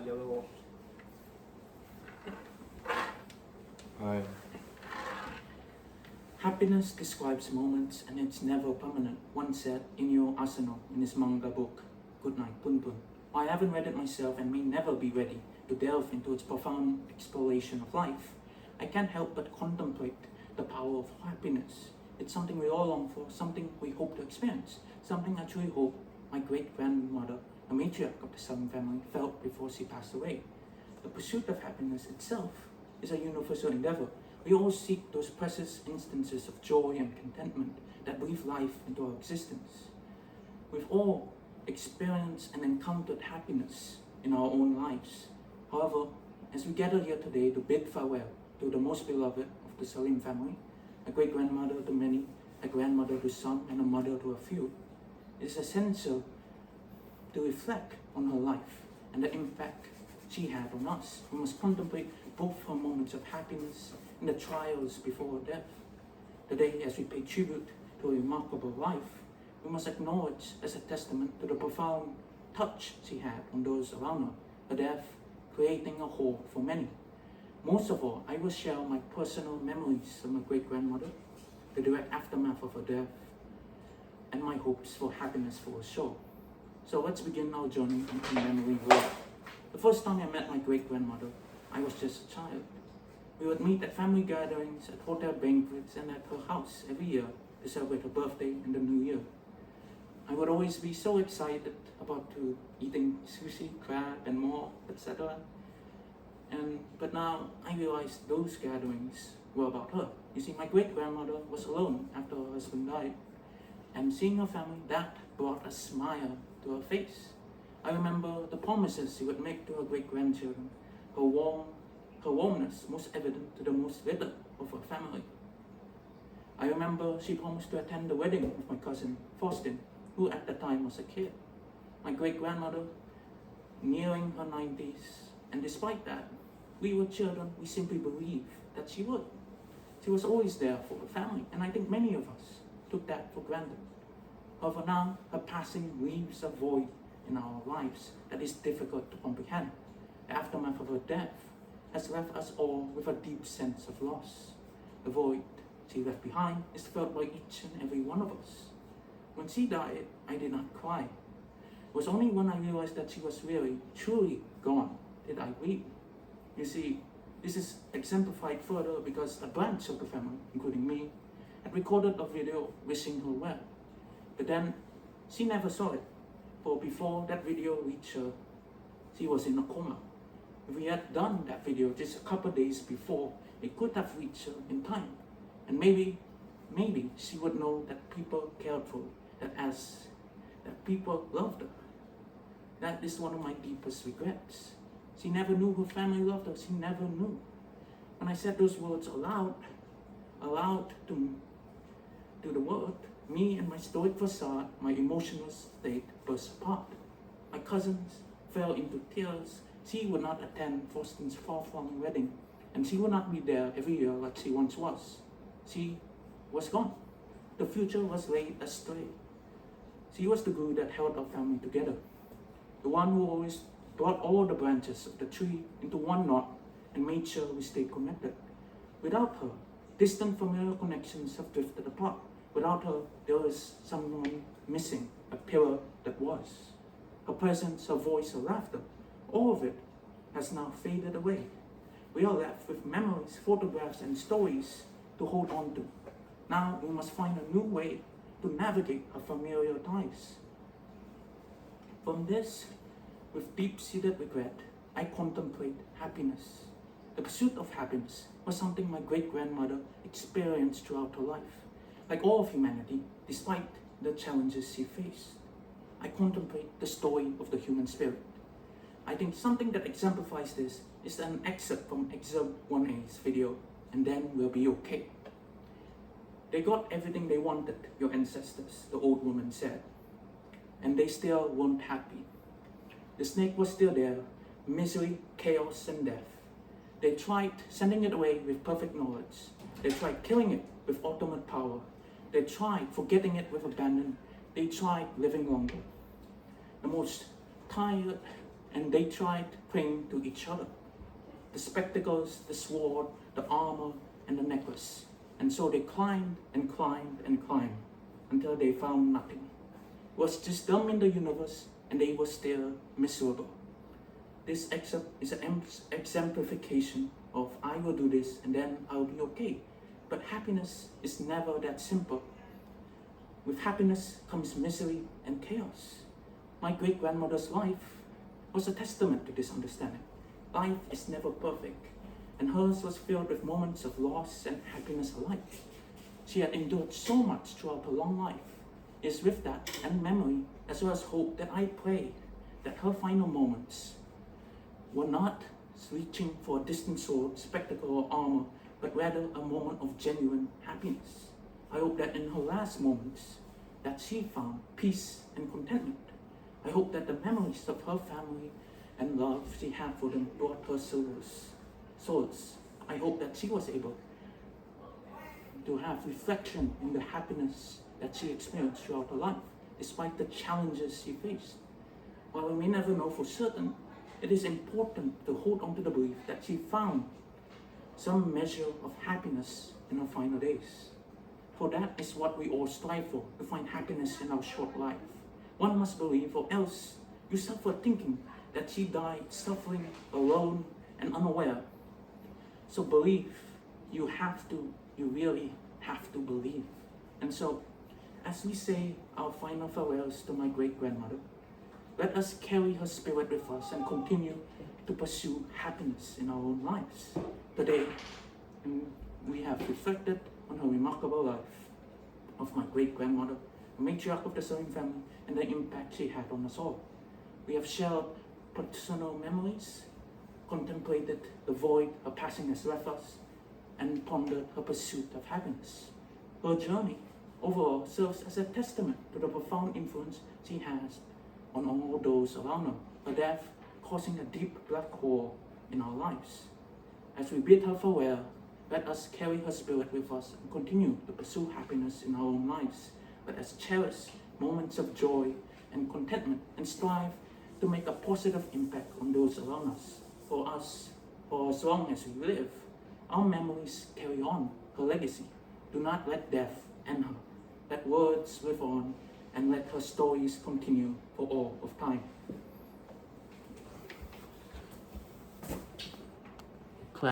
yellow. Hi. Happiness describes moments and it's never permanent, one said in your arsenal in his manga book, Good Night, Pun Pun. I haven't read it myself and may never be ready to delve into its profound exploration of life. I can't help but contemplate the power of happiness. It's something we all long for, something we hope to experience, something I truly hope my great-grandmother, a matriarch of the Salim family, felt before she passed away. The pursuit of happiness itself is a universal endeavor. We all seek those precious instances of joy and contentment that breathe life into our existence. We've all experienced and encountered happiness in our own lives. However, as we gather here today to bid farewell to the most beloved of the Salim family, a great-grandmother to many, a grandmother to some, and a mother to a few, it is essential to reflect on her life and the impact she had on us. We must contemplate both her moments of happiness and the trials before her death. Today, as we pay tribute to a remarkable life, we must acknowledge as a testament to the profound touch she had on those around her, her death creating a hole for many. Most of all, I will share my personal memories of my great-grandmother, the direct aftermath of her death, and my hopes for happiness for her soul. So let's begin our journey into memory lane. The first time I met my great-grandmother, I was just a child. We would meet at family gatherings, at hotel banquets, and at her house every year to celebrate her birthday and the new year. I would always be so excited about eating sushi, crab, and more, etc. But now I realize those gatherings were about her. You see, my great-grandmother was alone after her husband died, and seeing her family, that brought a smile to her face. I remember the promises she would make to her great-grandchildren, her warmness most evident to the most little of her family. I remember she promised to attend the wedding of my cousin, Faustin, who at the time was a kid. My great-grandmother, nearing her 90s, and despite that, we were children, we simply believed that she would. She was always there for her family, and I think many of us took that for granted. However, now her passing leaves a void in our lives that is difficult to comprehend. The aftermath of her death has left us all with a deep sense of loss. The void she left behind is felt by each and every one of us. When she died, I did not cry. It was only when I realized that she was really, truly gone did I weep. You see, this is exemplified further because a branch of the family, including me, had recorded a video wishing her well. But then, she never saw it, for before that video reached her, she was in a coma. If we had done that video just a couple days before, it could have reached her in time. And maybe she would know that people cared for her, that people loved her. That is one of my deepest regrets. She never knew her family loved her, she never knew. When I said those words aloud to the world, me and my stoic facade, my emotional state burst apart. My cousins fell into tears. She would not attend Faustin's far-flung wedding, and she would not be there every year like she once was. She was gone. The future was laid astray. She was the glue that held our family together, the one who always brought all the branches of the tree into one knot and made sure we stayed connected. Without her, distant familiar connections have drifted apart. Without her, there was someone missing, a pillar that was. Her presence, her voice, her laughter, all of it has now faded away. We are left with memories, photographs, and stories to hold on to. Now we must find a new way to navigate our familiar ties. From this, with deep-seated regret, I contemplate happiness. The pursuit of happiness was something my great-grandmother experienced throughout her life. Like all of humanity, despite the challenges she faced, I contemplate the story of the human spirit. I think something that exemplifies this is an excerpt from Excerpt 1A's video, and then we'll be okay. They got everything they wanted, your ancestors, the old woman said, and they still weren't happy. The snake was still there, misery, chaos, and death. They tried sending it away with perfect knowledge. They tried killing it with ultimate power. They tried forgetting it with abandon. They tried living longer. The most tired and they tried praying to each other. The spectacles, the sword, the armor, and the necklace. And so they climbed and climbed and climbed until they found nothing. It was just them in the universe, and they were still miserable. This is an exemplification of I will do this and then I'll be okay. But happiness is never that simple. With happiness comes misery and chaos. My great-grandmother's life was a testament to this understanding. Life is never perfect, and hers was filled with moments of loss and happiness alike. She had endured so much throughout her long life. It is with that and memory, as well as hope, that I pray that her final moments were not reaching for a distant sword, spectacle, or armor, but rather a moment of genuine happiness. I hope that in her last moments, that she found peace and contentment. I hope that the memories of her family and love she had for them brought her solace. I hope that she was able to have reflection in the happiness that she experienced throughout her life, despite the challenges she faced. While we may never know for certain, it is important to hold on to the belief that she found some measure of happiness in her final days. For that is what we all strive for, to find happiness in our short life. One must believe, or else you suffer thinking that she died suffering, alone, and unaware. So believe, you really have to believe. And so, as we say our final farewells to my great-grandmother, let us carry her spirit with us and continue to pursue happiness in our own lives. Today, we have reflected on her remarkable life of my great-grandmother, the matriarch of the Salim family, and the impact she had on us all. We have shared personal memories, contemplated the void her passing has left us, and pondered her pursuit of happiness. Her journey overall serves as a testament to the profound influence she has on all those around her, her death causing a deep black hole in our lives. As we bid her farewell, let us carry her spirit with us and continue to pursue happiness in our own lives. Let us cherish moments of joy and contentment and strive to make a positive impact on those around us. For as long as we live, our memories carry on her legacy. Do not let death end her. Let words live on, and let her stories continue for all of time.